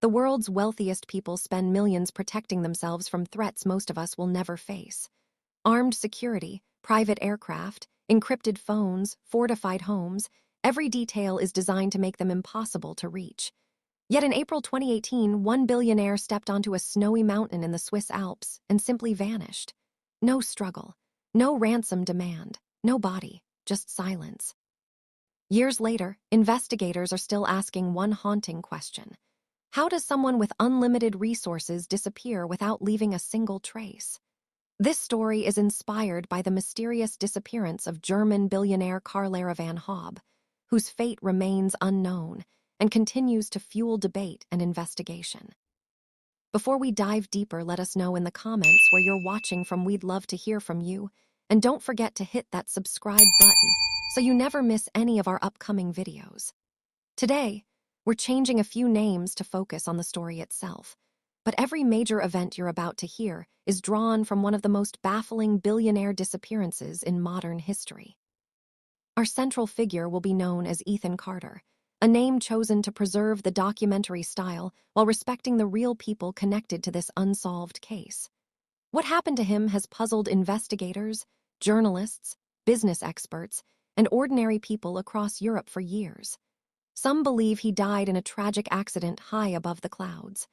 The world's wealthiest people spend millions protecting themselves from threats most of us will never face. Armed security, private aircraft, encrypted phones, fortified homes, every detail is designed to make them impossible to reach. Yet in April 2018, one billionaire stepped onto a snowy mountain in the Swiss Alps and simply vanished. No struggle, no ransom demand, no body, just silence. Years later, investigators are still asking one haunting question. How does someone with unlimited resources disappear without leaving a single trace? This story is inspired by the mysterious disappearance of German billionaire Karl van Hoebe, whose fate remains unknown and continues to fuel debate and investigation. Before we dive deeper, let us know in the comments where you're watching from. We'd love to hear from you. And don't forget to hit that subscribe button so you never miss any of our upcoming videos. Today, we're changing a few names to focus on the story itself, but every major event you're about to hear is drawn from one of the most baffling billionaire disappearances in modern history. Our central figure will be known as Ethan Carter, a name chosen to preserve the documentary style while respecting the real people connected to this unsolved case. What happened to him has puzzled investigators, journalists, business experts, and ordinary people across Europe for years. Some believe he died in a tragic accident high above the clouds.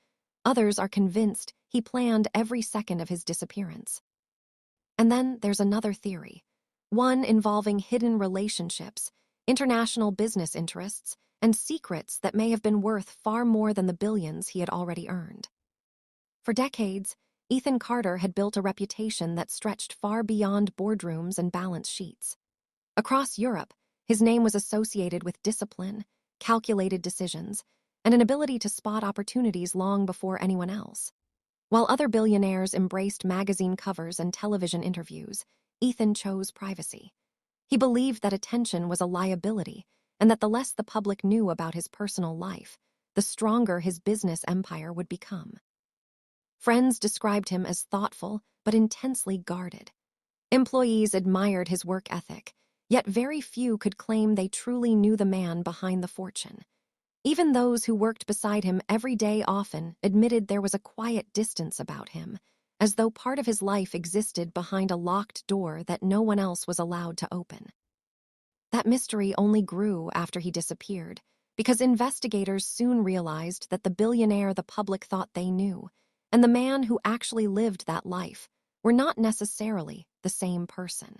Others are convinced he planned every second of his disappearance. And then there's another theory, one involving hidden relationships, international business interests, and secrets that may have been worth far more than the billions he had already earned. For decades, Ethan Carter had built a reputation that stretched far beyond boardrooms and balance sheets. Across Europe, his name was associated with discipline, calculated decisions, and an ability to spot opportunities long before anyone else. While other billionaires embraced magazine covers and television interviews, Ethan chose privacy. He believed that attention was a liability, and that the less the public knew about his personal life, the stronger his business empire would become. Friends described him as thoughtful but intensely guarded. Employees admired his work ethic, yet very few could claim they truly knew the man behind the fortune. Even those who worked beside him every day often admitted there was a quiet distance about him, as though part of his life existed behind a locked door that no one else was allowed to open. That mystery only grew after he disappeared, because investigators soon realized that the billionaire the public thought they knew, and the man who actually lived that life, were not necessarily the same person.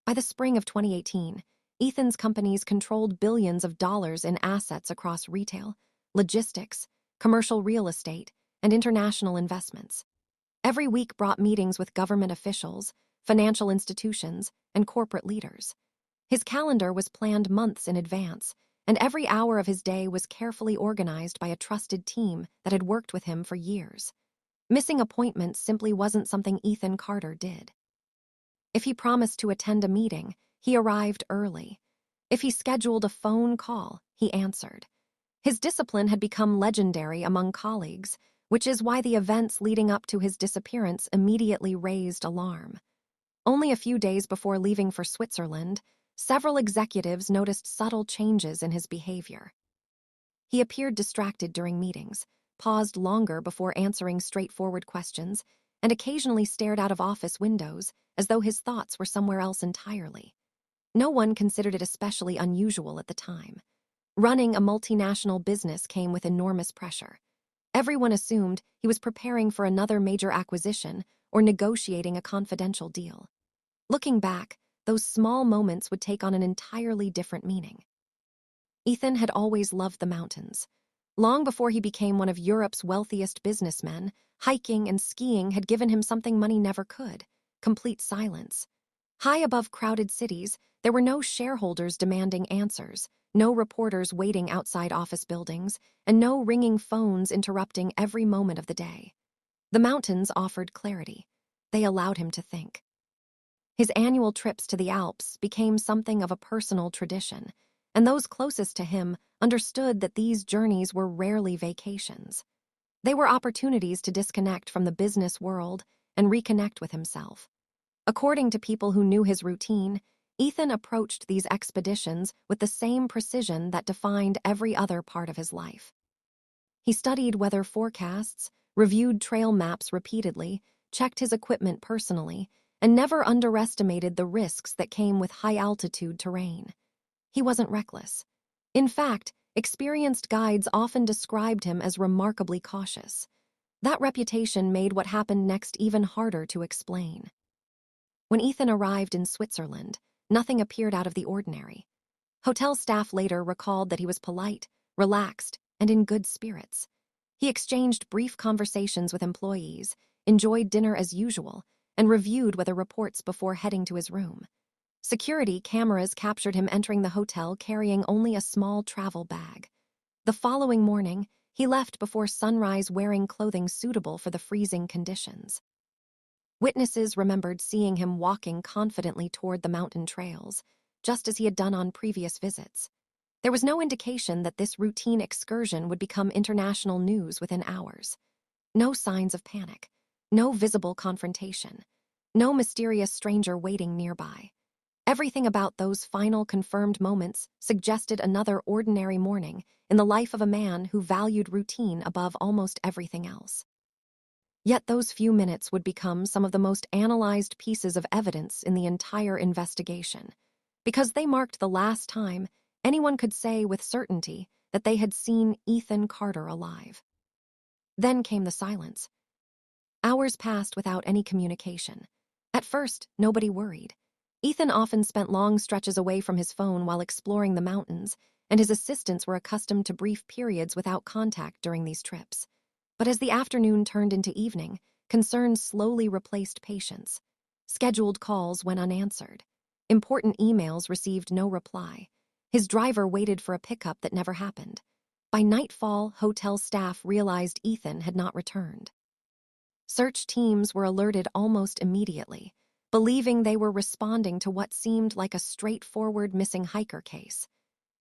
By the spring of 2018, Ethan's companies controlled billions of dollars in assets across retail, logistics, commercial real estate, and international investments. Every week brought meetings with government officials, financial institutions, and corporate leaders. His calendar was planned months in advance, and every hour of his day was carefully organized by a trusted team that had worked with him for years. Missing appointments simply wasn't something Ethan Carter did. If he promised to attend a meeting, he arrived early. If he scheduled a phone call, he answered. His discipline had become legendary among colleagues, which is why the events leading up to his disappearance immediately raised alarm. Only a few days before leaving for Switzerland, several executives noticed subtle changes in his behavior. He appeared distracted during meetings, paused longer before answering straightforward questions, and occasionally stared out of office windows as though his thoughts were somewhere else entirely. No one considered it especially unusual at the time. Running a multinational business came with enormous pressure. Everyone assumed he was preparing for another major acquisition or negotiating a confidential deal. Looking back, those small moments would take on an entirely different meaning. Ethan had always loved the mountains. Long before he became one of Europe's wealthiest businessmen, hiking and skiing had given him something money never could: complete silence. High above crowded cities, there were no shareholders demanding answers, no reporters waiting outside office buildings, and no ringing phones interrupting every moment of the day. The mountains offered clarity. They allowed him to think. His annual trips to the Alps became something of a personal tradition, and those closest to him understood that these journeys were rarely vacations. They were opportunities to disconnect from the business world and reconnect with himself. According to people who knew his routine, Ethan approached these expeditions with the same precision that defined every other part of his life. He studied weather forecasts, reviewed trail maps repeatedly, checked his equipment personally, and never underestimated the risks that came with high-altitude terrain. He wasn't reckless. In fact, experienced guides often described him as remarkably cautious. That reputation made what happened next even harder to explain. When Ethan arrived in Switzerland, nothing appeared out of the ordinary. Hotel staff later recalled that he was polite, relaxed, and in good spirits. He exchanged brief conversations with employees, enjoyed dinner as usual, and reviewed weather reports before heading to his room. Security cameras captured him entering the hotel carrying only a small travel bag. The following morning, he left before sunrise wearing clothing suitable for the freezing conditions. Witnesses remembered seeing him walking confidently toward the mountain trails, just as he had done on previous visits. There was no indication that this routine excursion would become international news within hours. No signs of panic, no visible confrontation, no mysterious stranger waiting nearby. Everything about those final confirmed moments suggested another ordinary morning in the life of a man who valued routine above almost everything else. Yet those few minutes would become some of the most analyzed pieces of evidence in the entire investigation, because they marked the last time anyone could say with certainty that they had seen Ethan Carter alive. Then came the silence. Hours passed without any communication. At first, nobody worried. Ethan often spent long stretches away from his phone while exploring the mountains, and his assistants were accustomed to brief periods without contact during these trips. But as the afternoon turned into evening, concern slowly replaced patience. Scheduled calls went unanswered. Important emails received no reply. His driver waited for a pickup that never happened. By nightfall, hotel staff realized Ethan had not returned. Search teams were alerted almost immediately, believing they were responding to what seemed like a straightforward missing hiker case.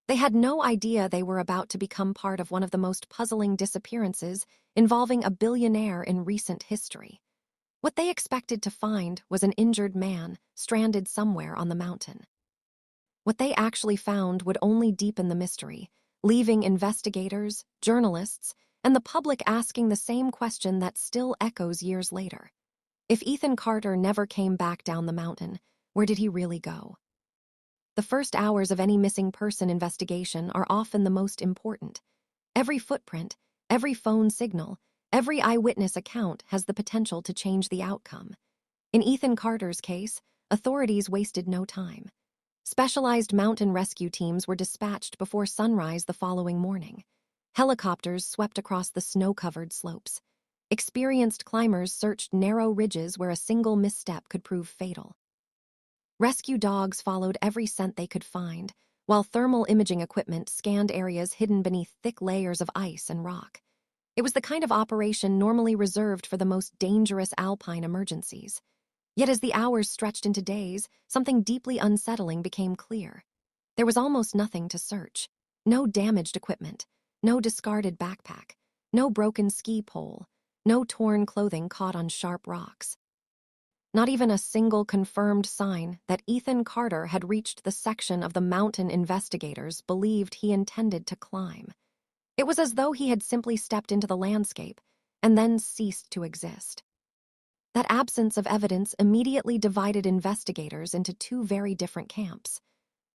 They had no idea they were about to become part of one of the most puzzling disappearances involving a billionaire in recent history. What they expected to find was an injured man stranded somewhere on the mountain. What they actually found would only deepen the mystery, leaving investigators, journalists, and the public asking the same question that still echoes years later. If Ethan Carter never came back down the mountain, where did he really go? The first hours of any missing person investigation are often the most important. Every footprint, every phone signal, every eyewitness account has the potential to change the outcome. In Ethan Carter's case, authorities wasted no time. Specialized mountain rescue teams were dispatched before sunrise the following morning. Helicopters swept across the snow-covered slopes. Experienced climbers searched narrow ridges where a single misstep could prove fatal. Rescue dogs followed every scent they could find, while thermal imaging equipment scanned areas hidden beneath thick layers of ice and rock. It was the kind of operation normally reserved for the most dangerous alpine emergencies. Yet as the hours stretched into days, something deeply unsettling became clear. There was almost nothing to search. No damaged equipment, no discarded backpack, no broken ski pole, no torn clothing caught on sharp rocks. Not even a single confirmed sign that Ethan Carter had reached the section of the mountain investigators believed he intended to climb. It was as though he had simply stepped into the landscape and then ceased to exist. That absence of evidence immediately divided investigators into two very different camps.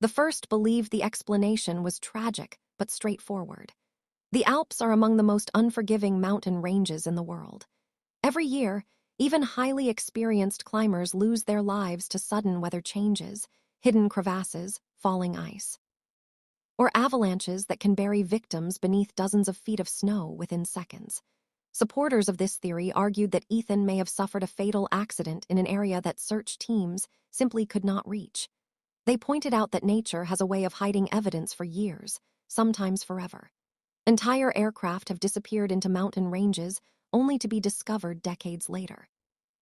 The first believed the explanation was tragic but straightforward. The Alps are among the most unforgiving mountain ranges in the world. Every year, even highly experienced climbers lose their lives to sudden weather changes, hidden crevasses, falling ice, or avalanches that can bury victims beneath dozens of feet of snow within seconds. Supporters of this theory argued that Ethan may have suffered a fatal accident in an area that search teams simply could not reach. They pointed out that nature has a way of hiding evidence for years, sometimes forever. Entire aircraft have disappeared into mountain ranges only to be discovered decades later.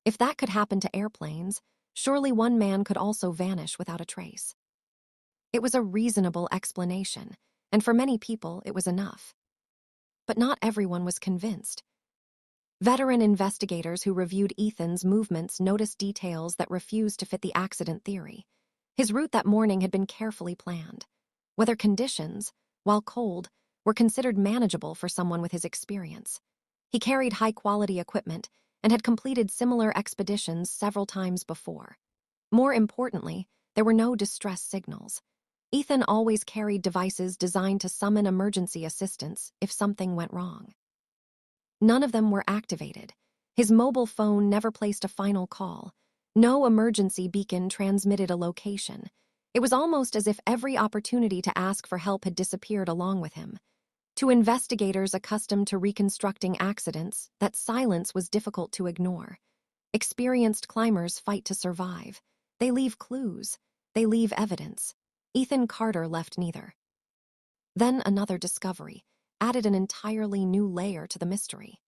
If that could happen to airplanes, surely one man could also vanish without a trace. It was a reasonable explanation, and for many people it was enough. But not everyone was convinced. Veteran investigators who reviewed Ethan's movements noticed details that refused to fit the accident theory. His route that morning had been carefully planned. Weather conditions, while cold, were considered manageable for someone with his experience. He carried high-quality equipment and had completed similar expeditions several times before. More importantly, there were no distress signals. Ethan always carried devices designed to summon emergency assistance if something went wrong. None of them were activated. His mobile phone never placed a final call. No emergency beacon transmitted a location. It was almost as if every opportunity to ask for help had disappeared along with him. To investigators accustomed to reconstructing accidents, that silence was difficult to ignore. Experienced climbers fight to survive. They leave clues. They leave evidence. Ethan Carter left neither. Then another discovery added an entirely new layer to the mystery.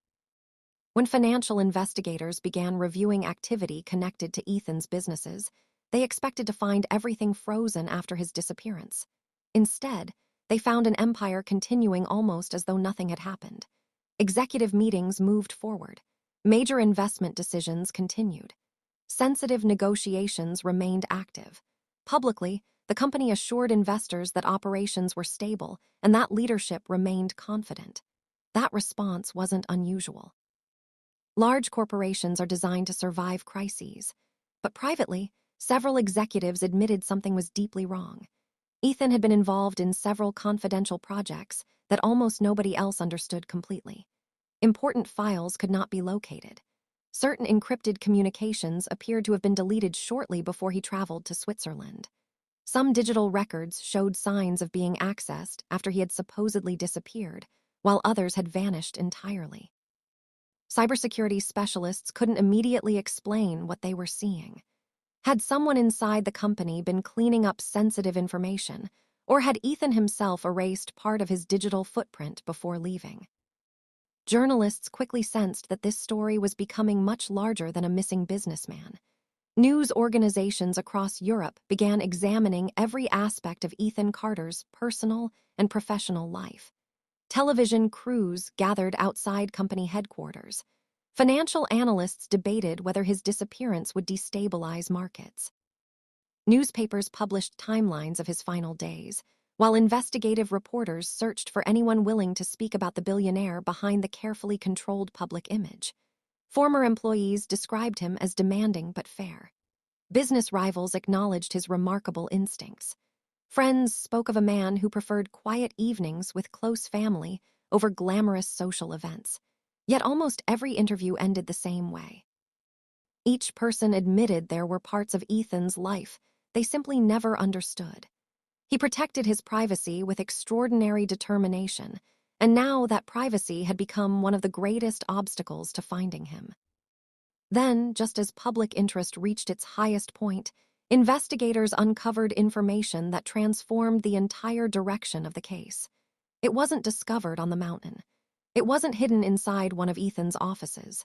When financial investigators began reviewing activity connected to Ethan's businesses, they expected to find everything frozen after his disappearance. Instead, they found an empire continuing almost as though nothing had happened. Executive meetings moved forward. Major investment decisions continued. Sensitive negotiations remained active. Publicly, the company assured investors that operations were stable and that leadership remained confident. That response wasn't unusual. Large corporations are designed to survive crises, but privately, several executives admitted something was deeply wrong. Ethan had been involved in several confidential projects that almost nobody else understood completely. Important files could not be located. Certain encrypted communications appeared to have been deleted shortly before he traveled to Switzerland. Some digital records showed signs of being accessed after he had supposedly disappeared, while others had vanished entirely. Cybersecurity specialists couldn't immediately explain what they were seeing. Had someone inside the company been cleaning up sensitive information, or had Ethan himself erased part of his digital footprint before leaving? Journalists quickly sensed that this story was becoming much larger than a missing businessman. News organizations across Europe began examining every aspect of Ethan Carter's personal and professional life. Television crews gathered outside company headquarters. Financial analysts debated whether his disappearance would destabilize markets. Newspapers published timelines of his final days, while investigative reporters searched for anyone willing to speak about the billionaire behind the carefully controlled public image. Former employees described him as demanding but fair. Business rivals acknowledged his remarkable instincts. Friends spoke of a man who preferred quiet evenings with close family over glamorous social events. Yet almost every interview ended the same way. Each person admitted there were parts of Ethan's life they simply never understood. He protected his privacy with extraordinary determination, and now that privacy had become one of the greatest obstacles to finding him. Then, just as public interest reached its highest point, investigators uncovered information that transformed the entire direction of the case. It wasn't discovered on the mountain. It wasn't hidden inside one of Ethan's offices.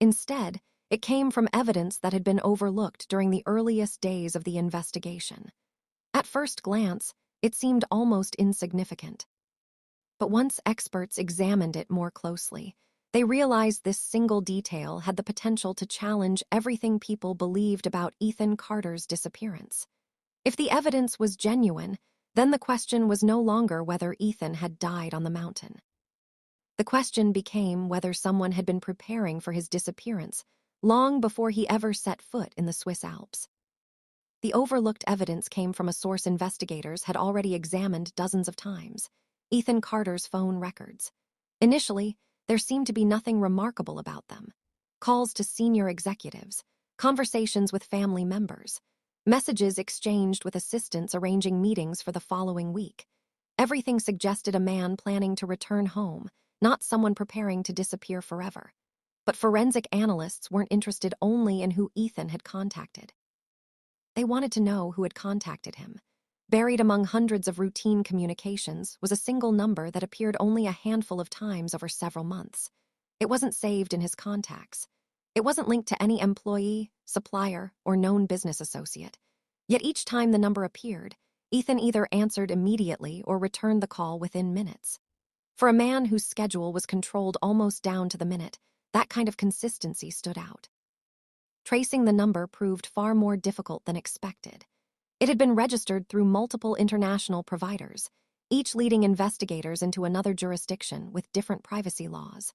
Instead, it came from evidence that had been overlooked during the earliest days of the investigation. At first glance, it seemed almost insignificant. But once experts examined it more closely, they realized this single detail had the potential to challenge everything people believed about Ethan Carter's disappearance. If the evidence was genuine, then the question was no longer whether Ethan had died on the mountain. The question became whether someone had been preparing for his disappearance long before he ever set foot in the Swiss Alps. The overlooked evidence came from a source investigators had already examined dozens of times: Ethan Carter's phone records. Initially, there seemed to be nothing remarkable about them. Calls to senior executives, conversations with family members, messages exchanged with assistants arranging meetings for the following week. Everything suggested a man planning to return home, not someone preparing to disappear forever. But forensic analysts weren't interested only in who Ethan had contacted. They wanted to know who had contacted him. Buried among hundreds of routine communications was a single number that appeared only a handful of times over several months. It wasn't saved in his contacts. It wasn't linked to any employee, supplier, or known business associate. Yet each time the number appeared, Ethan either answered immediately or returned the call within minutes. For a man whose schedule was controlled almost down to the minute, that kind of consistency stood out. Tracing the number proved far more difficult than expected. It had been registered through multiple international providers, each leading investigators into another jurisdiction with different privacy laws.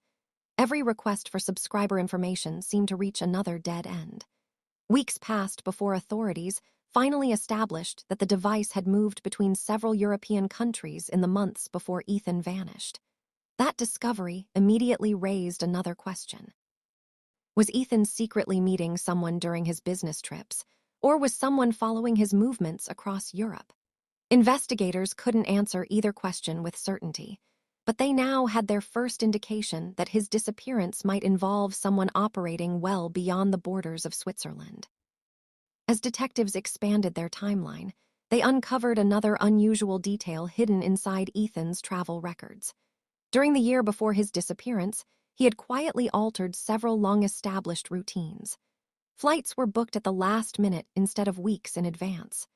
Every request for subscriber information seemed to reach another dead end. Weeks passed before authorities finally established that the device had moved between several European countries in the months before Ethan vanished. That discovery immediately raised another question. Was Ethan secretly meeting someone during his business trips, or was someone following his movements across Europe? Investigators couldn't answer either question with certainty, but they now had their first indication that his disappearance might involve someone operating well beyond the borders of Switzerland. As detectives expanded their timeline, they uncovered another unusual detail hidden inside Ethan's travel records. During the year before his disappearance, he had quietly altered several long-established routines. Flights were booked at the last minute instead of weeks in advance.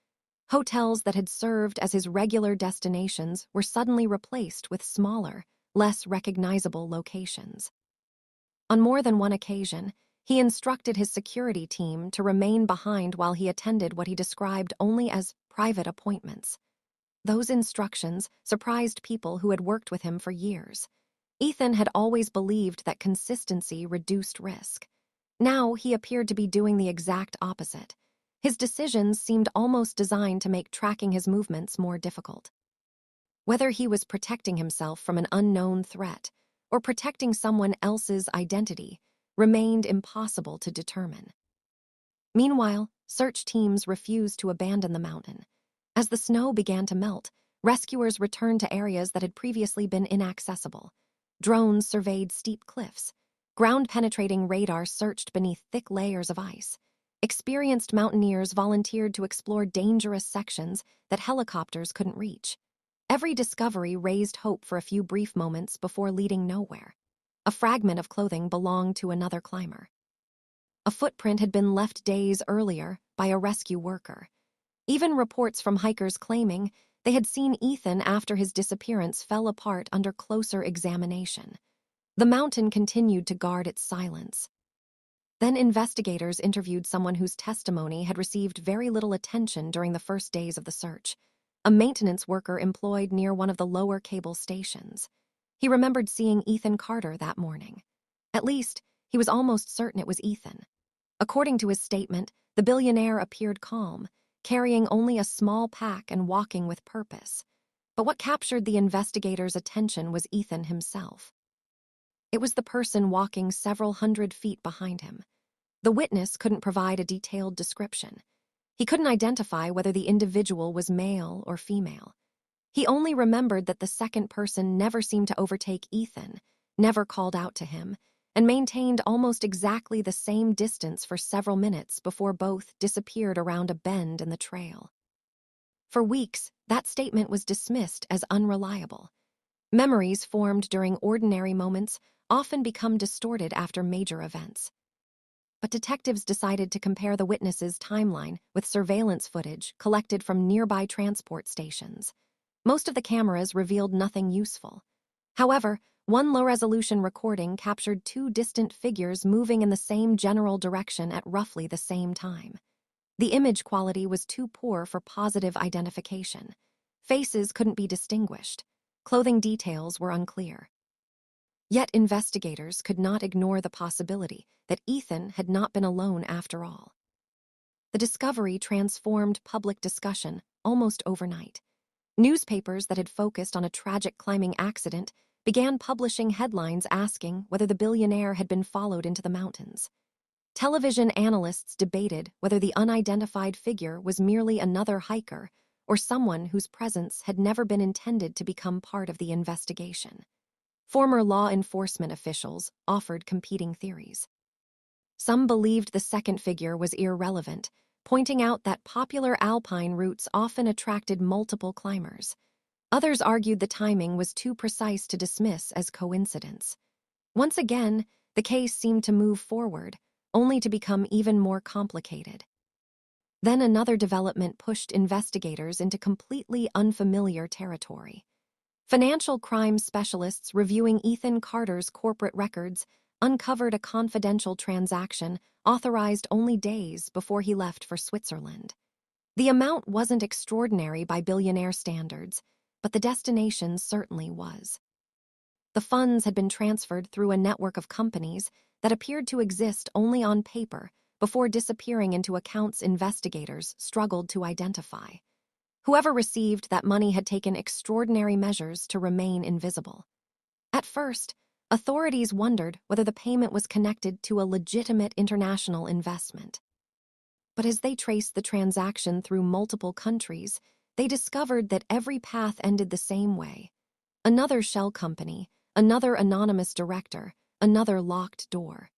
Hotels that had served as his regular destinations were suddenly replaced with smaller, less recognizable locations. On more than one occasion, he instructed his security team to remain behind while he attended what he described only as private appointments. Those instructions surprised people who had worked with him for years. Ethan had always believed that consistency reduced risk. Now he appeared to be doing the exact opposite. His decisions seemed almost designed to make tracking his movements more difficult. Whether he was protecting himself from an unknown threat or protecting someone else's identity remained impossible to determine. Meanwhile, search teams refused to abandon the mountain. As the snow began to melt, rescuers returned to areas that had previously been inaccessible. Drones surveyed steep cliffs. Ground-penetrating radar searched beneath thick layers of ice. Experienced mountaineers volunteered to explore dangerous sections that helicopters couldn't reach. Every discovery raised hope for a few brief moments before leading nowhere. A fragment of clothing belonged to another climber. A footprint had been left days earlier by a rescue worker. Even reports from hikers claiming they had seen Ethan after his disappearance fell apart under closer examination. The mountain continued to guard its silence. Then investigators interviewed someone whose testimony had received very little attention during the first days of the search, a maintenance worker employed near one of the lower cable stations. He remembered seeing Ethan Carter that morning. At least, he was almost certain it was Ethan. According to his statement, the billionaire appeared calm, carrying only a small pack and walking with purpose. But what captured the investigators' attention was Ethan himself. It was the person walking several hundred feet behind him. The witness couldn't provide a detailed description. He couldn't identify whether the individual was male or female. He only remembered that the second person never seemed to overtake Ethan, never called out to him, and maintained almost exactly the same distance for several minutes before both disappeared around a bend in the trail. For weeks, that statement was dismissed as unreliable. Memories formed during ordinary moments often become distorted after major events. But detectives decided to compare the witness's timeline with surveillance footage collected from nearby transport stations. Most of the cameras revealed nothing useful. However, one low-resolution recording captured two distant figures moving in the same general direction at roughly the same time. The image quality was too poor for positive identification. Faces couldn't be distinguished. Clothing details were unclear. Yet investigators could not ignore the possibility that Ethan had not been alone after all. The discovery transformed public discussion almost overnight. Newspapers that had focused on a tragic climbing accident began publishing headlines asking whether the billionaire had been followed into the mountains. Television analysts debated whether the unidentified figure was merely another hiker or someone whose presence had never been intended to become part of the investigation. Former law enforcement officials offered competing theories. Some believed the second figure was irrelevant, pointing out that popular alpine routes often attracted multiple climbers. Others argued the timing was too precise to dismiss as coincidence. Once again, the case seemed to move forward, only to become even more complicated. Then another development pushed investigators into completely unfamiliar territory. Financial crime specialists reviewing Ethan Carter's corporate records uncovered a confidential transaction authorized only days before he left for Switzerland. The amount wasn't extraordinary by billionaire standards, but the destination certainly was. The funds had been transferred through a network of companies that appeared to exist only on paper before disappearing into accounts investigators struggled to identify. Whoever received that money had taken extraordinary measures to remain invisible. At first, authorities wondered whether the payment was connected to a legitimate international investment. But as they traced the transaction through multiple countries, they discovered that every path ended the same way. Another shell company, another anonymous director, another locked door.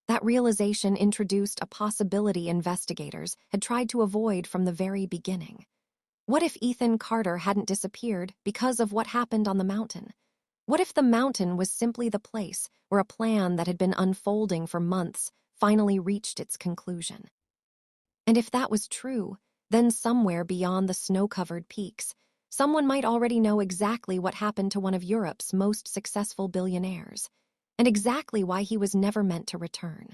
That realization introduced a possibility investigators had tried to avoid from the very beginning. What if Ethan Carter hadn't disappeared because of what happened on the mountain? What if the mountain was simply the place where a plan that had been unfolding for months finally reached its conclusion? And if that was true, then somewhere beyond the snow-covered peaks, someone might already know exactly what happened to one of Europe's most successful billionaires, and exactly why he was never meant to return.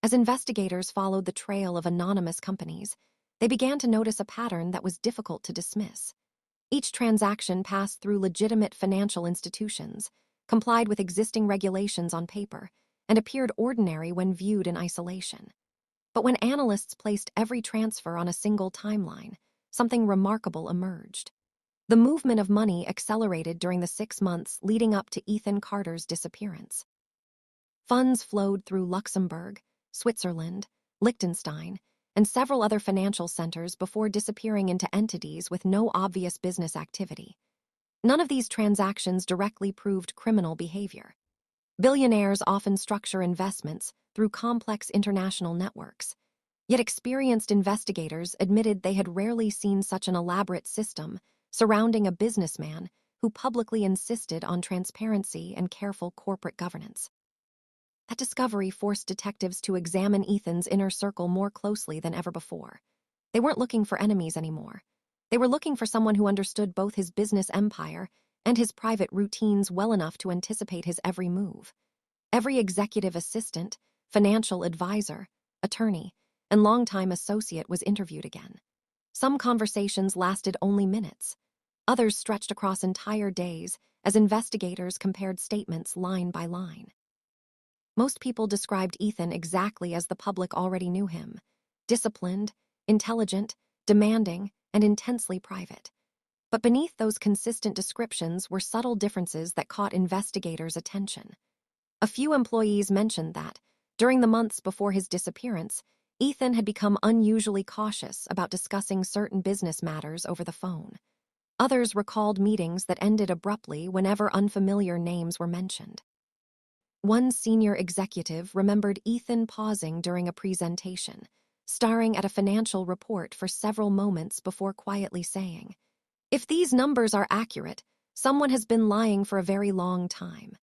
As investigators followed the trail of anonymous companies, they began to notice a pattern that was difficult to dismiss. Each transaction passed through legitimate financial institutions, complied with existing regulations on paper, and appeared ordinary when viewed in isolation. But when analysts placed every transfer on a single timeline, something remarkable emerged. The movement of money accelerated during the 6 months leading up to Ethan Carter's disappearance. Funds flowed through Luxembourg, Switzerland, Liechtenstein, and several other financial centers before disappearing into entities with no obvious business activity. None of these transactions directly proved criminal behavior. Billionaires often structure investments through complex international networks, yet experienced investigators admitted they had rarely seen such an elaborate system surrounding a businessman who publicly insisted on transparency and careful corporate governance. That discovery forced detectives to examine Ethan's inner circle more closely than ever before. They weren't looking for enemies anymore. They were looking for someone who understood both his business empire and his private routines well enough to anticipate his every move. Every executive assistant, financial advisor, attorney, and longtime associate was interviewed again. Some conversations lasted only minutes. Others stretched across entire days as investigators compared statements line by line. Most people described Ethan exactly as the public already knew him: disciplined, intelligent, demanding, and intensely private. But beneath those consistent descriptions were subtle differences that caught investigators' attention. A few employees mentioned that, during the months before his disappearance, Ethan had become unusually cautious about discussing certain business matters over the phone. Others recalled meetings that ended abruptly whenever unfamiliar names were mentioned. One senior executive remembered Ethan pausing during a presentation, staring at a financial report for several moments before quietly saying, "If these numbers are accurate, someone has been lying for a very long time."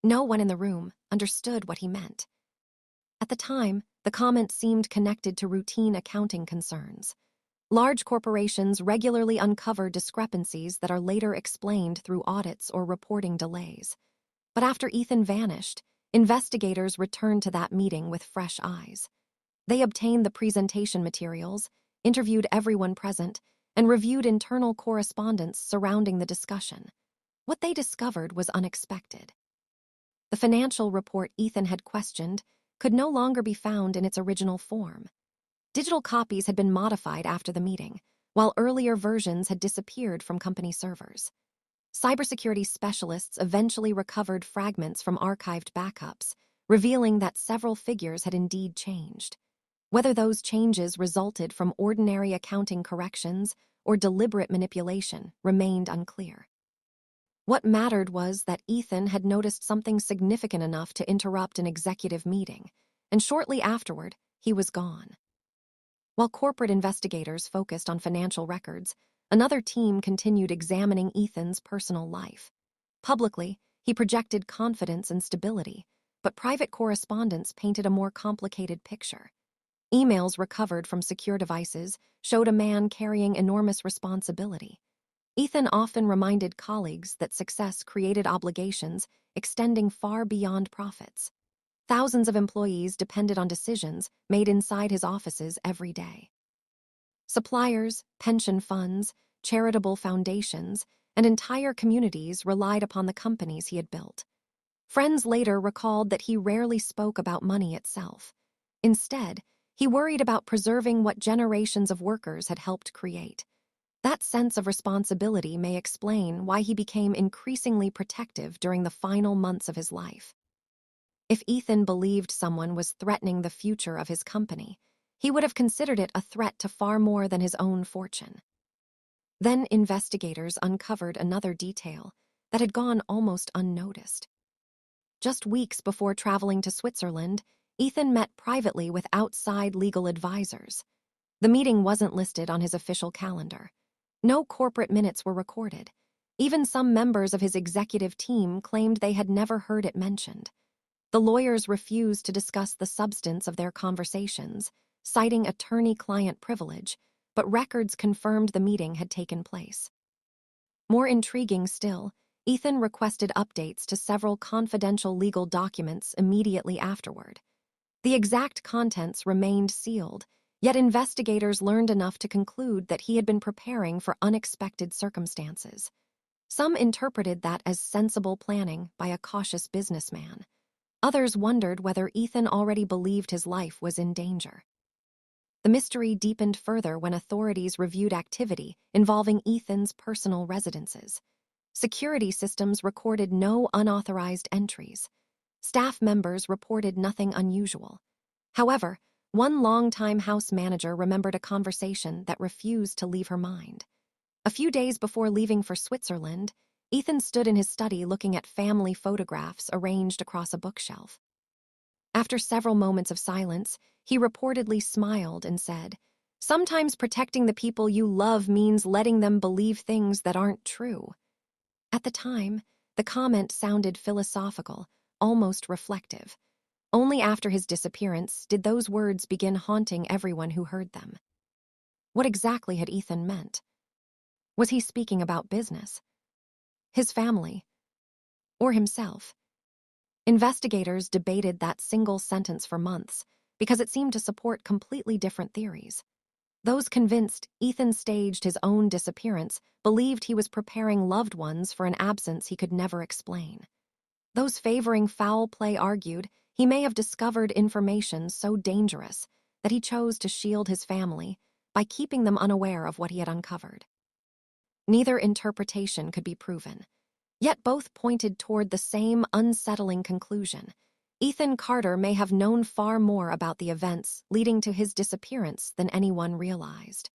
No one in the room understood what he meant. At the time, the comment seemed connected to routine accounting concerns. Large corporations regularly uncover discrepancies that are later explained through audits or reporting delays. But after Ethan vanished, investigators returned to that meeting with fresh eyes. They obtained the presentation materials, interviewed everyone present, and reviewed internal correspondence surrounding the discussion. What they discovered was unexpected. The financial report Ethan had questioned could no longer be found in its original form. Digital copies had been modified after the meeting, while earlier versions had disappeared from company servers. Cybersecurity specialists eventually recovered fragments from archived backups, revealing that several figures had indeed changed. Whether those changes resulted from ordinary accounting corrections or deliberate manipulation remained unclear. What mattered was that Ethan had noticed something significant enough to interrupt an executive meeting, and shortly afterward, he was gone. While corporate investigators focused on financial records, another team continued examining Ethan's personal life. Publicly, he projected confidence and stability, but private correspondence painted a more complicated picture. Emails recovered from secure devices showed a man carrying enormous responsibility. Ethan often reminded colleagues that success created obligations extending far beyond profits. Thousands of employees depended on decisions made inside his offices every day. Suppliers, pension funds, charitable foundations, and entire communities relied upon the companies he had built. Friends later recalled that he rarely spoke about money itself. Instead, he worried about preserving what generations of workers had helped create. That sense of responsibility may explain why he became increasingly protective during the final months of his life. If Ethan believed someone was threatening the future of his company, he would have considered it a threat to far more than his own fortune. Then investigators uncovered another detail that had gone almost unnoticed. Just weeks before traveling to Switzerland, Ethan met privately with outside legal advisors. The meeting wasn't listed on his official calendar. No corporate minutes were recorded. Even some members of his executive team claimed they had never heard it mentioned. The lawyers refused to discuss the substance of their conversations, citing attorney-client privilege, but records confirmed the meeting had taken place. More intriguing still, Ethan requested updates to several confidential legal documents immediately afterward. The exact contents remained sealed, yet investigators learned enough to conclude that he had been preparing for unexpected circumstances. Some interpreted that as sensible planning by a cautious businessman. Others wondered whether Ethan already believed his life was in danger. The mystery deepened further when authorities reviewed activity involving Ethan's personal residences. Security systems recorded no unauthorized entries. Staff members reported nothing unusual. However, one longtime house manager remembered a conversation that refused to leave her mind. A few days before leaving for Switzerland, Ethan stood in his study looking at family photographs arranged across a bookshelf. After several moments of silence, he reportedly smiled and said, "Sometimes protecting the people you love means letting them believe things that aren't true." At the time, the comment sounded philosophical, almost reflective. Only after his disappearance did those words begin haunting everyone who heard them. What exactly had Ethan meant? Was he speaking about business, his family, or himself? Investigators debated that single sentence for months because it seemed to support completely different theories. Those convinced Ethan staged his own disappearance believed he was preparing loved ones for an absence he could never explain. Those favoring foul play argued he may have discovered information so dangerous that he chose to shield his family by keeping them unaware of what he had uncovered. Neither interpretation could be proven, yet both pointed toward the same unsettling conclusion. Ethan Carter may have known far more about the events leading to his disappearance than anyone realized.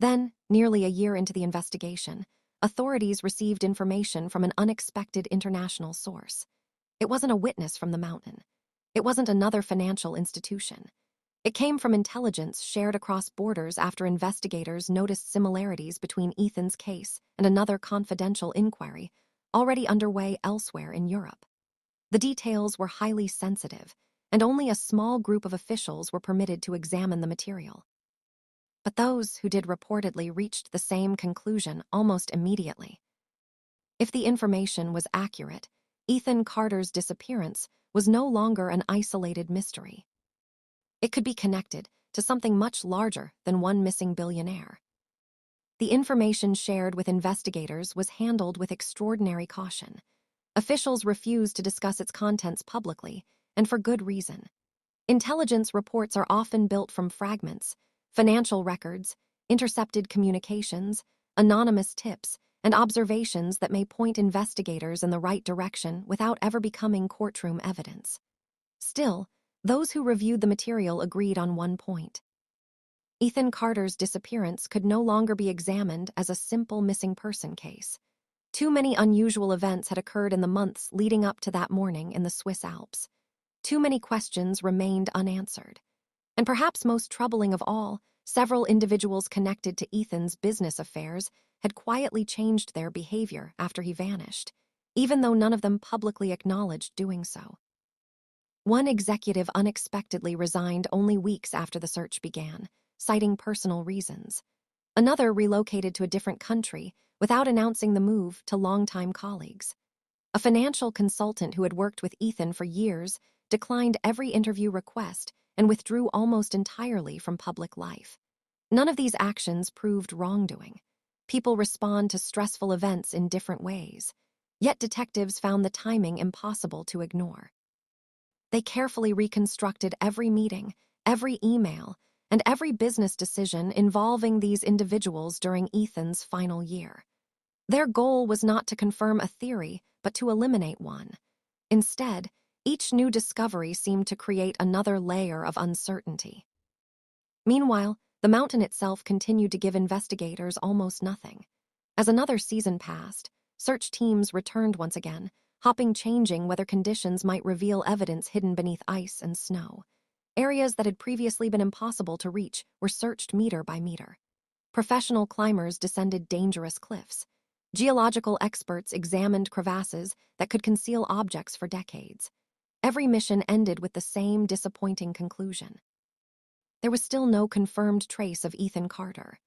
Then, nearly a year into the investigation, authorities received information from an unexpected international source. It wasn't a witness from the mountain. It wasn't another financial institution. It came from intelligence shared across borders after investigators noticed similarities between Ethan's case and another confidential inquiry already underway elsewhere in Europe. The details were highly sensitive, and only a small group of officials were permitted to examine the material. But those who did reportedly reached the same conclusion almost immediately. If the information was accurate, Ethan Carter's disappearance was no longer an isolated mystery. It could be connected to something much larger than one missing billionaire. The information shared with investigators was handled with extraordinary caution. Officials refused to discuss its contents publicly, and for good reason. Intelligence reports are often built from fragments, financial records, intercepted communications, anonymous tips, and observations that may point investigators in the right direction without ever becoming courtroom evidence. Still, those who reviewed the material agreed on one point. Ethan Carter's disappearance could no longer be examined as a simple missing person case. Too many unusual events had occurred in the months leading up to that morning in the Swiss Alps. Too many questions remained unanswered. And perhaps most troubling of all, several individuals connected to Ethan's business affairs had quietly changed their behavior after he vanished, even though none of them publicly acknowledged doing so. One executive unexpectedly resigned only weeks after the search began, citing personal reasons. Another relocated to a different country without announcing the move to longtime colleagues. A financial consultant who had worked with Ethan for years declined every interview request and withdrew almost entirely from public life. None of these actions proved wrongdoing. People respond to stressful events in different ways, yet detectives found the timing impossible to ignore. They carefully reconstructed every meeting, every email, and every business decision involving these individuals during Ethan's final year. Their goal was not to confirm a theory, but to eliminate one. Instead, each new discovery seemed to create another layer of uncertainty. Meanwhile, the mountain itself continued to give investigators almost nothing. As another season passed, search teams returned once again, changing whether conditions might reveal evidence hidden beneath ice and snow. Areas that had previously been impossible to reach were searched meter by meter. Professional climbers descended dangerous cliffs. Geological experts examined crevasses that could conceal objects for decades. Every mission ended with the same disappointing conclusion. There was still no confirmed trace of Ethan Carter.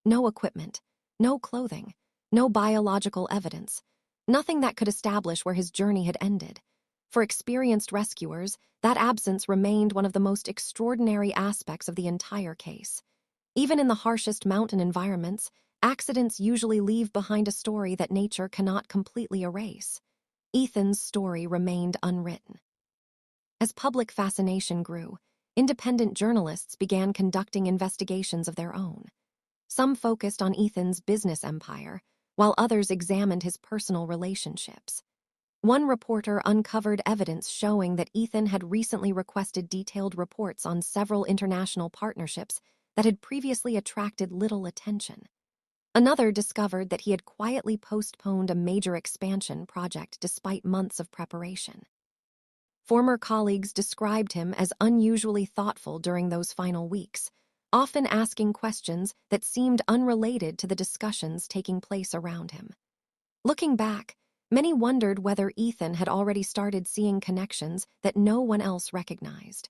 No equipment, no clothing, no biological evidence, nothing that could establish where his journey had ended. For experienced rescuers, that absence remained one of the most extraordinary aspects of the entire case. Even in the harshest mountain environments, accidents usually leave behind a story that nature cannot completely erase. Ethan's story remained unwritten. As public fascination grew, independent journalists began conducting investigations of their own. Some focused on Ethan's business empire, while others examined his personal relationships. One reporter uncovered evidence showing that Ethan had recently requested detailed reports on several international partnerships that had previously attracted little attention. Another discovered that he had quietly postponed a major expansion project despite months of preparation. Former colleagues described him as unusually thoughtful during those final weeks, often asking questions that seemed unrelated to the discussions taking place around him. Looking back, many wondered whether Ethan had already started seeing connections that no one else recognized.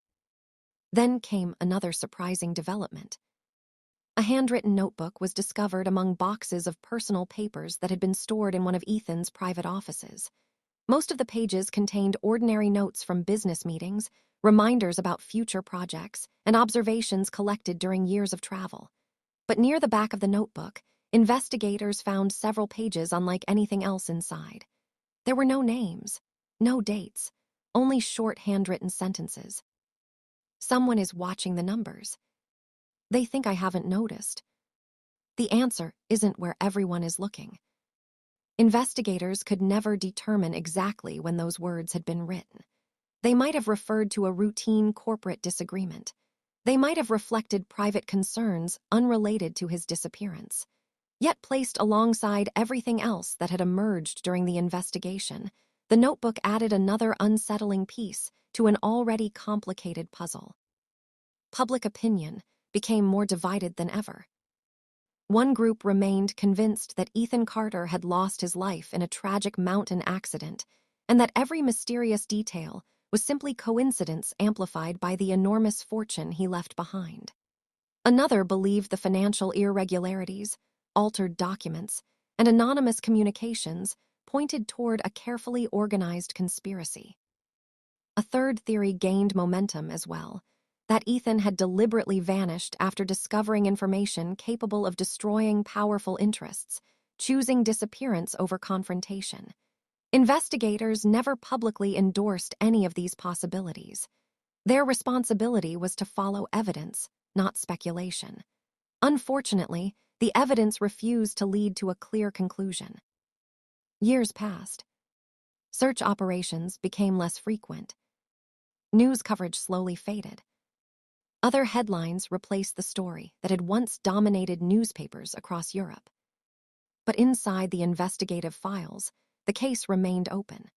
Then came another surprising development. A handwritten notebook was discovered among boxes of personal papers that had been stored in one of Ethan's private offices. Most of the pages contained ordinary notes from business meetings, reminders about future projects, and observations collected during years of travel. But near the back of the notebook, investigators found several pages unlike anything else inside. There were no names, no dates, only short handwritten sentences. Someone is watching the numbers. They think I haven't noticed. The answer isn't where everyone is looking. Investigators could never determine exactly when those words had been written. They might have referred to a routine corporate disagreement. They might have reflected private concerns unrelated to his disappearance. Yet placed alongside everything else that had emerged during the investigation, the notebook added another unsettling piece to an already complicated puzzle. Public opinion became more divided than ever. One group remained convinced that Ethan Carter had lost his life in a tragic mountain accident, and that every mysterious detail was simply coincidence amplified by the enormous fortune he left behind. Another believed the financial irregularities, altered documents, and anonymous communications pointed toward a carefully organized conspiracy. A third theory gained momentum as well, that Ethan had deliberately vanished after discovering information capable of destroying powerful interests, choosing disappearance over confrontation. Investigators never publicly endorsed any of these possibilities. Their responsibility was to follow evidence, not speculation. Unfortunately, the evidence refused to lead to a clear conclusion. Years passed. Search operations became less frequent. News coverage slowly faded. Other headlines replaced the story that had once dominated newspapers across Europe. But inside the investigative files, the case remained open.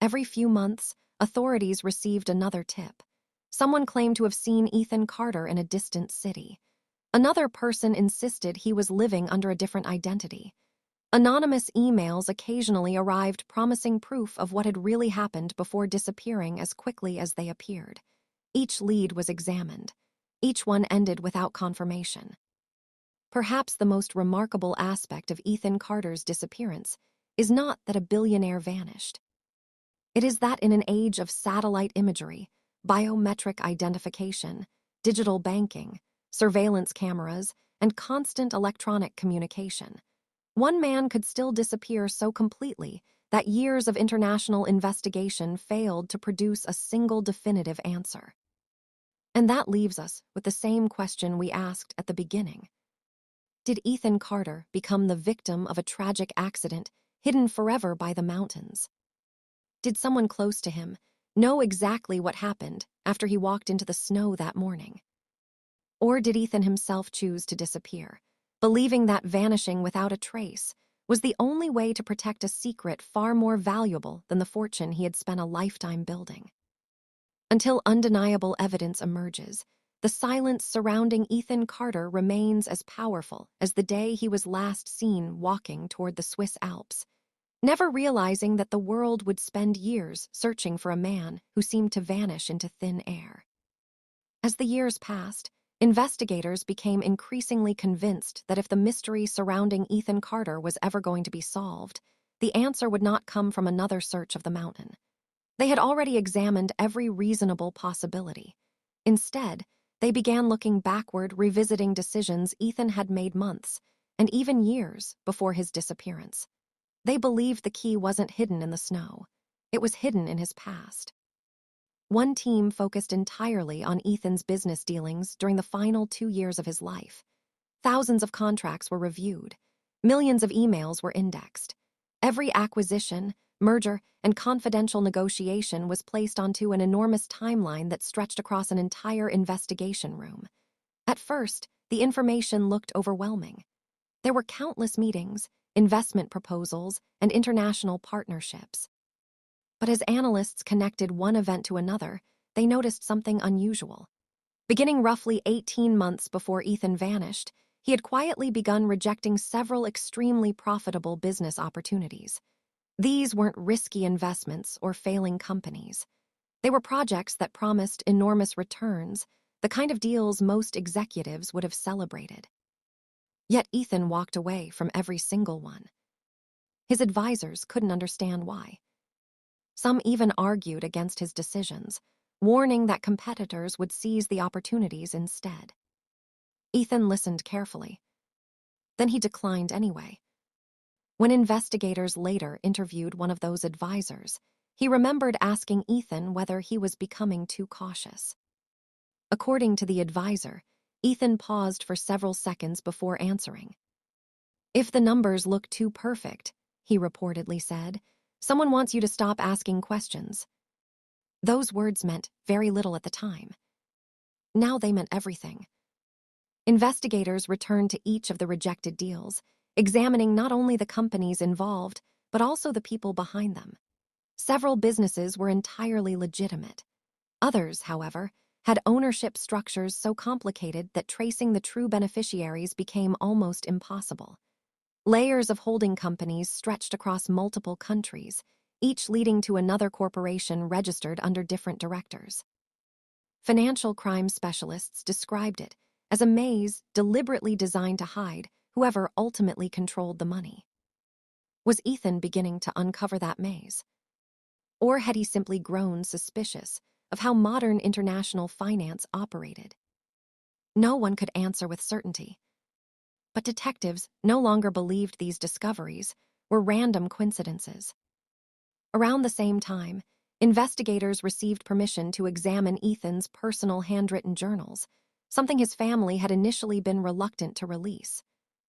Every few months, authorities received another tip. Someone claimed to have seen Ethan Carter in a distant city. Another person insisted he was living under a different identity. Anonymous emails occasionally arrived promising proof of what had really happened before disappearing as quickly as they appeared. Each lead was examined. Each one ended without confirmation. Perhaps the most remarkable aspect of Ethan Carter's disappearance is not that a billionaire vanished. It is that in an age of satellite imagery, biometric identification, digital banking, surveillance cameras, and constant electronic communication. One man could still disappear so completely that years of international investigation failed to produce a single definitive answer. And that leaves us with the same question we asked at the beginning. Did Ethan Carter become the victim of a tragic accident hidden forever by the mountains? Did someone close to him know exactly what happened after he walked into the snow that morning? Or did Ethan himself choose to disappear, believing that vanishing without a trace was the only way to protect a secret far more valuable than the fortune he had spent a lifetime building? Until undeniable evidence emerges, the silence surrounding Ethan Carter remains as powerful as the day he was last seen walking toward the Swiss Alps, never realizing that the world would spend years searching for a man who seemed to vanish into thin air. As the years passed, investigators became increasingly convinced that if the mystery surrounding Ethan Carter was ever going to be solved, the answer would not come from another search of the mountain. They had already examined every reasonable possibility. Instead, they began looking backward, revisiting decisions Ethan had made months, and even years, before his disappearance. They believed the key wasn't hidden in the snow. It was hidden in his past. One team focused entirely on Ethan's business dealings during the final 2 years of his life. Thousands of contracts were reviewed. Millions of emails were indexed. Every acquisition, merger, and confidential negotiation was placed onto an enormous timeline that stretched across an entire investigation room. At first, the information looked overwhelming. There were countless meetings, investment proposals, and international partnerships. But as analysts connected one event to another, they noticed something unusual. Beginning roughly 18 months before Ethan vanished, he had quietly begun rejecting several extremely profitable business opportunities. These weren't risky investments or failing companies. They were projects that promised enormous returns, the kind of deals most executives would have celebrated. Yet Ethan walked away from every single one. His advisors couldn't understand why. Some even argued against his decisions, warning that competitors would seize the opportunities instead. Ethan listened carefully. Then he declined anyway. When investigators later interviewed one of those advisors, he remembered asking Ethan whether he was becoming too cautious. According to the advisor, Ethan paused for several seconds before answering. "If the numbers look too perfect," he reportedly said, "someone wants you to stop asking questions." Those words meant very little at the time. Now they meant everything. Investigators returned to each of the rejected deals, examining not only the companies involved, but also the people behind them. Several businesses were entirely legitimate. Others, however, had ownership structures so complicated that tracing the true beneficiaries became almost impossible. Layers of holding companies stretched across multiple countries, each leading to another corporation registered under different directors. Financial crime specialists described it as a maze deliberately designed to hide whoever ultimately controlled the money. Was Ethan beginning to uncover that maze? Or had he simply grown suspicious of how modern international finance operated? No one could answer with certainty. But detectives no longer believed these discoveries were random coincidences. Around the same time, investigators received permission to examine Ethan's personal handwritten journals, something his family had initially been reluctant to release.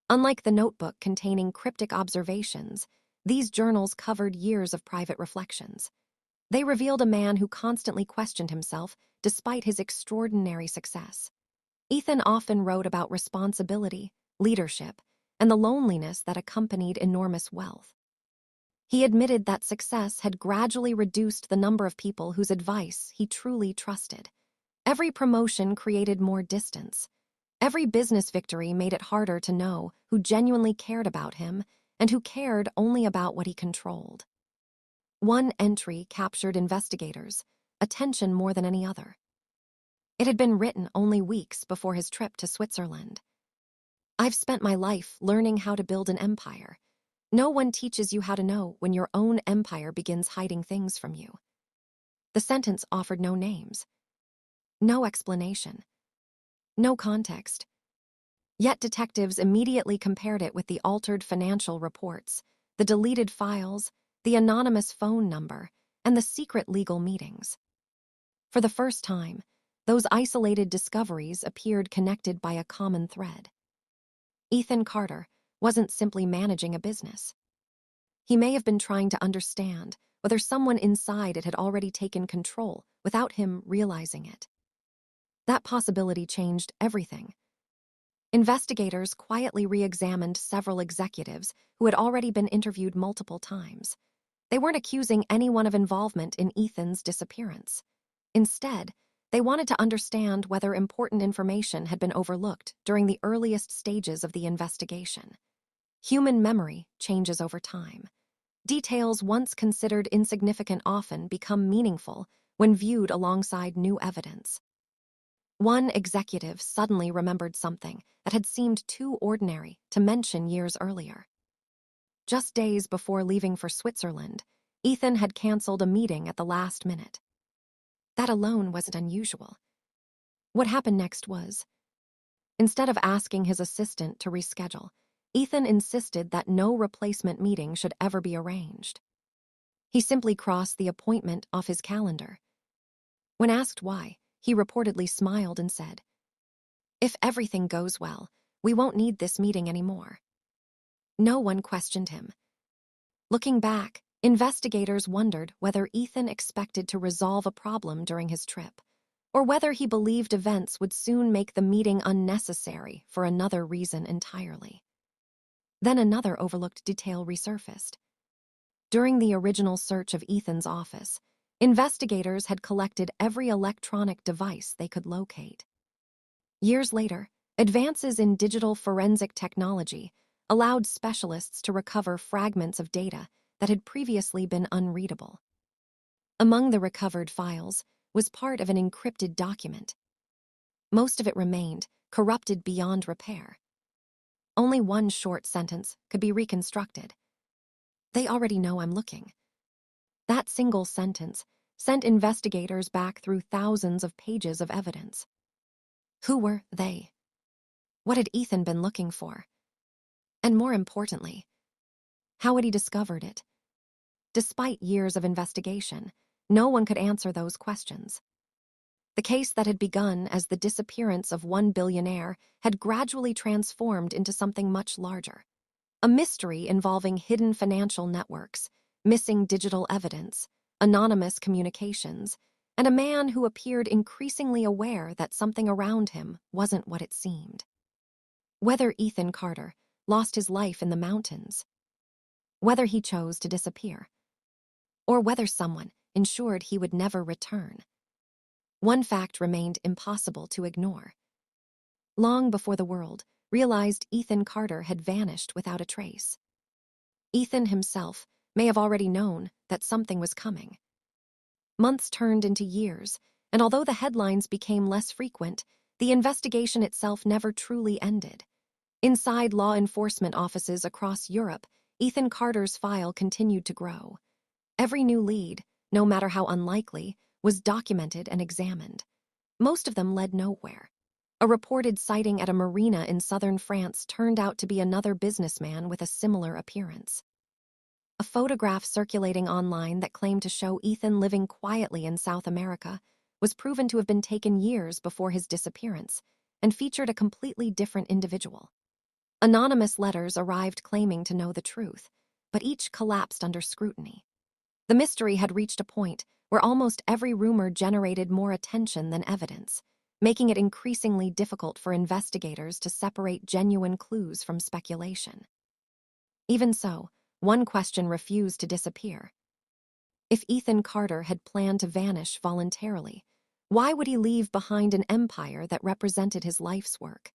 Unlike the notebook containing cryptic observations, these journals covered years of private reflections. They revealed a man who constantly questioned himself despite his extraordinary success. Ethan often wrote about responsibility, leadership, and the loneliness that accompanied enormous wealth. He admitted that success had gradually reduced the number of people whose advice he truly trusted. Every promotion created more distance. Every business victory made it harder to know who genuinely cared about him and who cared only about what he controlled. One entry captured investigators' attention more than any other. It had been written only weeks before his trip to Switzerland. "I've spent my life learning how to build an empire. No one teaches you how to know when your own empire begins hiding things from you." The sentence offered no names, no explanation, no context. Yet detectives immediately compared it with the altered financial reports, the deleted files, the anonymous phone number, and the secret legal meetings. For the first time, those isolated discoveries appeared connected by a common thread. Ethan Carter wasn't simply managing a business. He may have been trying to understand whether someone inside it had already taken control without him realizing it. That possibility changed everything. Investigators quietly re-examined several executives who had already been interviewed multiple times. They weren't accusing anyone of involvement in Ethan's disappearance. Instead, they wanted to understand whether important information had been overlooked during the earliest stages of the investigation. Human memory changes over time. Details once considered insignificant often become meaningful when viewed alongside new evidence. One executive suddenly remembered something that had seemed too ordinary to mention years earlier. Just days before leaving for Switzerland, Ethan had canceled a meeting at the last minute. That alone wasn't unusual. What happened next was, instead of asking his assistant to reschedule, Ethan insisted that no replacement meeting should ever be arranged. He simply crossed the appointment off his calendar. When asked why, he reportedly smiled and said, "If everything goes well, we won't need this meeting anymore." No one questioned him. Looking back, investigators wondered whether Ethan expected to resolve a problem during his trip, or whether he believed events would soon make the meeting unnecessary for another reason entirely. Then another overlooked detail resurfaced. During the original search of Ethan's office, investigators had collected every electronic device they could locate. Years later, advances in digital forensic technology allowed specialists to recover fragments of data that had previously been unreadable. Among the recovered files was part of an encrypted document. Most of it remained, corrupted beyond repair. Only one short sentence could be reconstructed. "They already know I'm looking." That single sentence sent investigators back through thousands of pages of evidence. Who were they? What had Ethan been looking for? And more importantly, how had he discovered it? Despite years of investigation, no one could answer those questions. The case that had begun as the disappearance of one billionaire had gradually transformed into something much larger. A mystery involving hidden financial networks, missing digital evidence, anonymous communications, and a man who appeared increasingly aware that something around him wasn't what it seemed. Whether Ethan Carter lost his life in the mountains, whether he chose to disappear, or whether someone ensured he would never return, one fact remained impossible to ignore. Long before the world realized Ethan Carter had vanished without a trace, Ethan himself may have already known that something was coming. Months turned into years, and although the headlines became less frequent, the investigation itself never truly ended. Inside law enforcement offices across Europe, Ethan Carter's file continued to grow. Every new lead, no matter how unlikely, was documented and examined. Most of them led nowhere. A reported sighting at a marina in southern France turned out to be another businessman with a similar appearance. A photograph circulating online that claimed to show Ethan living quietly in South America was proven to have been taken years before his disappearance and featured a completely different individual. Anonymous letters arrived claiming to know the truth, but each collapsed under scrutiny. The mystery had reached a point where almost every rumor generated more attention than evidence, making it increasingly difficult for investigators to separate genuine clues from speculation. Even so, one question refused to disappear. If Ethan Carter had planned to vanish voluntarily, why would he leave behind an empire that represented his life's work?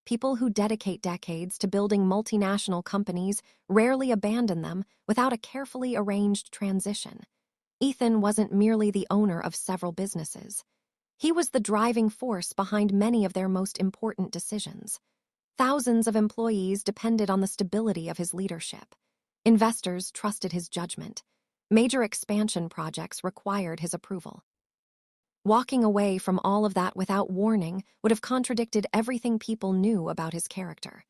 People who dedicate decades to building multinational companies rarely abandon them without a carefully arranged transition. Ethan wasn't merely the owner of several businesses. He was the driving force behind many of their most important decisions. Thousands of employees depended on the stability of his leadership. Investors trusted his judgment. Major expansion projects required his approval. Walking away from all of that without warning would have contradicted everything people knew about his character.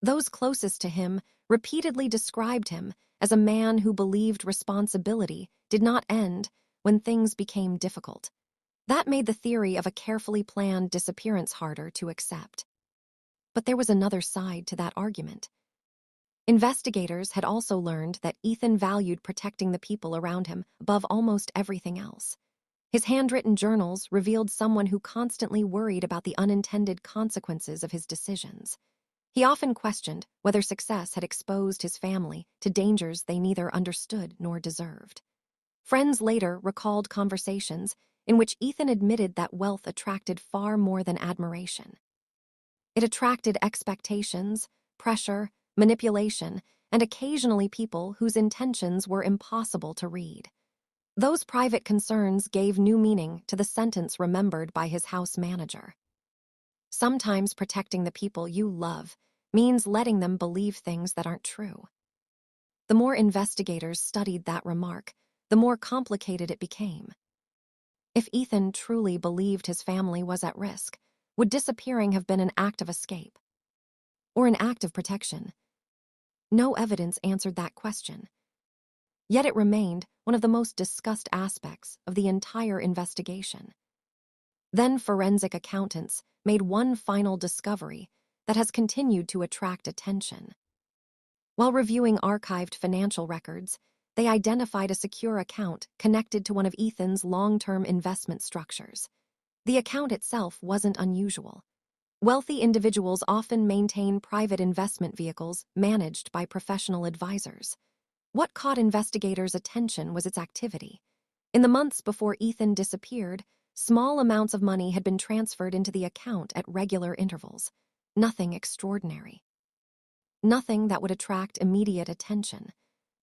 Those closest to him repeatedly described him as a man who believed responsibility did not end when things became difficult. That made the theory of a carefully planned disappearance harder to accept. But there was another side to that argument. Investigators had also learned that Ethan valued protecting the people around him above almost everything else. His handwritten journals revealed someone who constantly worried about the unintended consequences of his decisions. He often questioned whether success had exposed his family to dangers they neither understood nor deserved. Friends later recalled conversations in which Ethan admitted that wealth attracted far more than admiration. It attracted expectations, pressure, manipulation, and occasionally people whose intentions were impossible to read. Those private concerns gave new meaning to the sentence remembered by his house manager. Sometimes protecting the people you love means letting them believe things that aren't true. The more investigators studied that remark, the more complicated it became. If Ethan truly believed his family was at risk, would disappearing have been an act of escape? Or an act of protection? No evidence answered that question. Yet it remained one of the most discussed aspects of the entire investigation. Then forensic accountants made one final discovery that has continued to attract attention. While reviewing archived financial records, they identified a secure account connected to one of Ethan's long-term investment structures. The account itself wasn't unusual. Wealthy individuals often maintain private investment vehicles managed by professional advisors. What caught investigators' attention was its activity. In the months before Ethan disappeared, small amounts of money had been transferred into the account at regular intervals. Nothing extraordinary. Nothing that would attract immediate attention.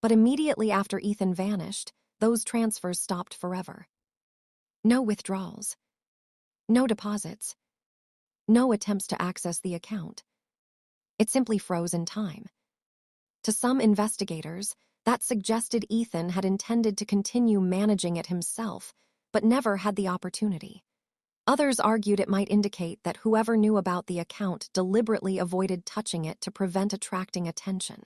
But immediately after Ethan vanished, those transfers stopped forever. No withdrawals. No deposits. No attempts to access the account. It simply froze in time. To some investigators, that suggested Ethan had intended to continue managing it himself, but never had the opportunity. Others argued it might indicate that whoever knew about the account deliberately avoided touching it to prevent attracting attention.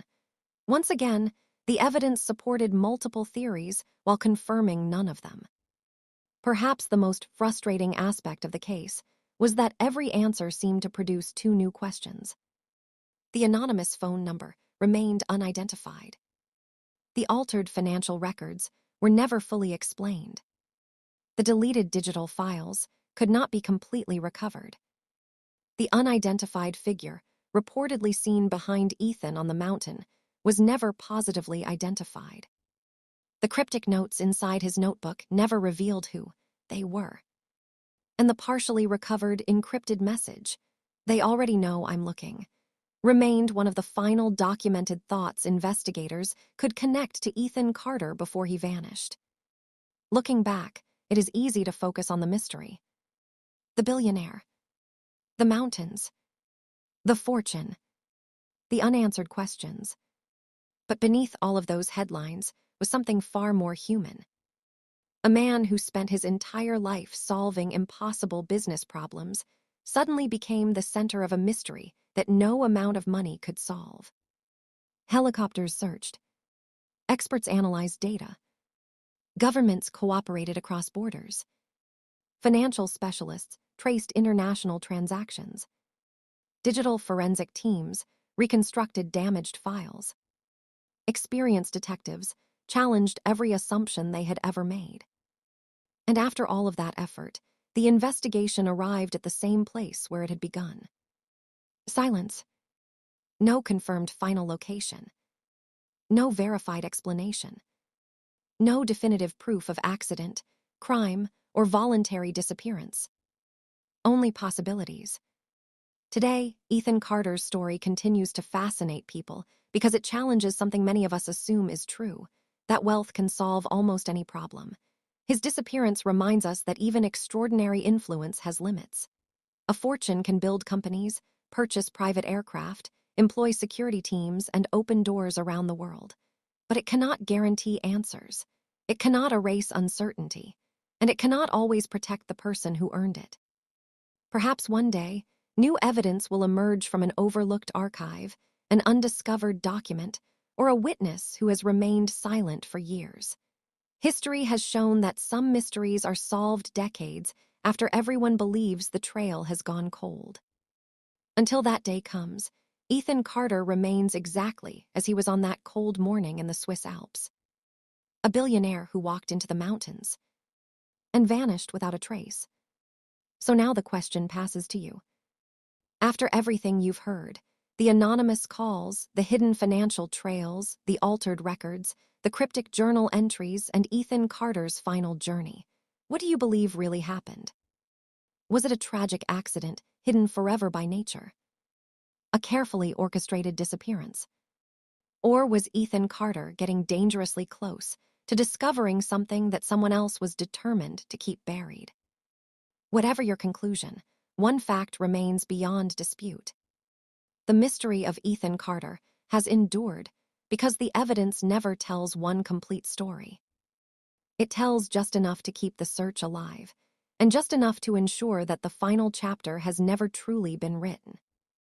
Once again, the evidence supported multiple theories while confirming none of them. Perhaps the most frustrating aspect of the case was that every answer seemed to produce two new questions. The anonymous phone number remained unidentified. The altered financial records were never fully explained. The deleted digital files could not be completely recovered. The unidentified figure, reportedly seen behind Ethan on the mountain, was never positively identified. The cryptic notes inside his notebook never revealed who they were. And the partially recovered encrypted message, "They already know I'm looking," remained one of the final documented thoughts investigators could connect to Ethan Carter before he vanished. Looking back, it is easy to focus on the mystery. The billionaire. The mountains. The fortune. The unanswered questions. But beneath all of those headlines was something far more human. A man who spent his entire life solving impossible business problems suddenly became the center of a mystery that no amount of money could solve. Helicopters searched. Experts analyzed data. Governments cooperated across borders. Financial specialists traced international transactions. Digital forensic teams reconstructed damaged files. Experienced detectives challenged every assumption they had ever made. And after all of that effort, the investigation arrived at the same place where it had begun. Silence. No confirmed final location. No verified explanation. No definitive proof of accident, crime, or voluntary disappearance. Only possibilities. Today, Ethan Carter's story continues to fascinate people because it challenges something many of us assume is true, that wealth can solve almost any problem. His disappearance reminds us that even extraordinary influence has limits. A fortune can build companies, purchase private aircraft, employ security teams, and open doors around the world. But it cannot guarantee answers. It cannot erase uncertainty. and it cannot always protect the person who earned it. Perhaps one day, new evidence will emerge from an overlooked archive, an undiscovered document, or a witness who has remained silent for years. History has shown that some mysteries are solved decades after everyone believes the trail has gone cold. Until that day comes, Ethan Carter remains exactly as he was on that cold morning in the Swiss Alps. A billionaire who walked into the mountains and vanished without a trace. So now the question passes to you. After everything you've heard, the anonymous calls, the hidden financial trails, the altered records, the cryptic journal entries, and Ethan Carter's final journey, what do you believe really happened? Was it a tragic accident hidden forever by nature? A carefully orchestrated disappearance? Or was Ethan Carter getting dangerously close to discovering something that someone else was determined to keep buried? Whatever your conclusion, one fact remains beyond dispute. The mystery of Ethan Carter has endured because the evidence never tells one complete story. It tells just enough to keep the search alive, and just enough to ensure that the final chapter has never truly been written.